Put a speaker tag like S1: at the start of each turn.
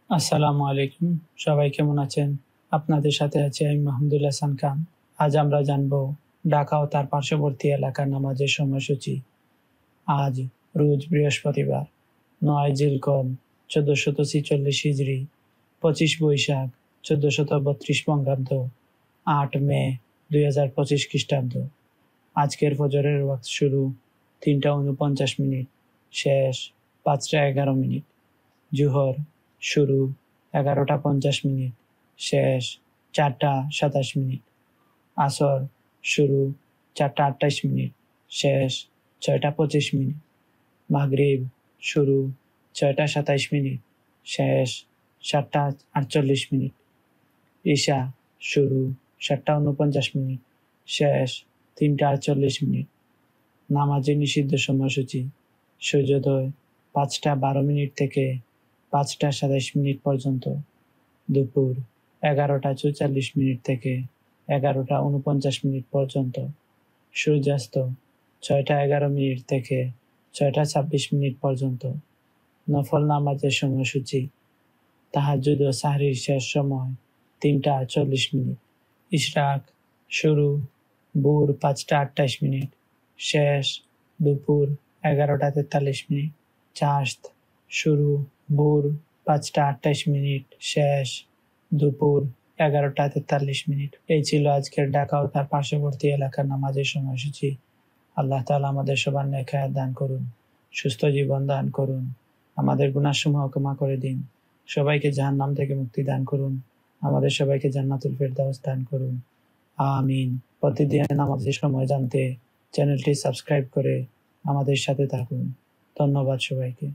S1: আসসালামু আলাইকুম। সবাই কেমন আছেন? আপনাদের সাথে আছি আমি মাহমুদুল হাসান খান। আজ আমরা জানব ঢাকা ও তার পার্শ্ববর্তী এলাকার নামাজের সময়সূচি। আজ রোজ বৃহস্পতিবার ৯ জিলকদ ১৪৪৬ হিজরি, ২৫ বৈশাখ ১৪৩২ বঙ্গাব্দ, ৮ মে ২০২৫ খ্রিস্টাব্দ। আজকের ফজরের ওয়াক্ত শুরু ৩টা ৪৯ মিনিট, শেষ ৫টা ১১ মিনিট। জোহর শুরু ১১টা ৫০ মিনিট, শেষ ৪টা ২৭ মিনিট। আসর শুরু ৪টা ২৮ মিনিট, শেষ ৬টা ২৫ মিনিট। মাগরিব শুরু ৬টা ২৭ মিনিট, শেষ ৭টা ৪৮ মিনিট। ঈশা শুরু ৭টা ৪৯ মিনিট, শেষ ৩টা ৪৮ মিনিট। নামাজের নিষিদ্ধ সময়সূচি: সূর্যোদয় ৫টা ১২ মিনিট থেকে ৫টা ২৭ মিনিট পর্যন্ত, দুপুর ১১টা ৪৪ মিনিট থেকে ১১টা ৪৯ মিনিট পর্যন্ত, সূর্যাস্ত ৬টা ১১ মিনিট থেকে ৬টা ২৬ মিনিট পর্যন্ত। নফল নামাজের সময়সূচি: তাহাজ্জুদ ও সাহরির শেষ সময় ৩টা ৪০ মিনিট। ইশরাক শুরু ভোর ৫টা ২৮ মিনিট, শেষ দুপুর ১১টা ৪৩ মিনিট। চাশত শুরু ভোর ৫টা ২৮ মিনিট, শেষ দুপুর ১১টা ৪৩ মিনিট। এই ছিল আজকের ঢাকা ও তার পার্শ্ববর্তী এলাকার নামাজের সময়সূচি। আল্লাহ তাআলা আমাদের সবার নেক হায়াত দান করুন, সুস্থ জীবন দান করুন, আমাদের গুনাহসমূহ ক্ষমা করে দিন, সবাইকে জাহান্নাম থেকে মুক্তি দান করুন, আমাদের সবাইকে জান্নাতুল ফেরদাউস দান করুন। আমিন। প্রতিদিন নামাজের সময় জানতে চ্যানেলটি সাবস্ক্রাইব করে আমাদের সাথে থাকুন। ধন্যবাদ সবাইকে।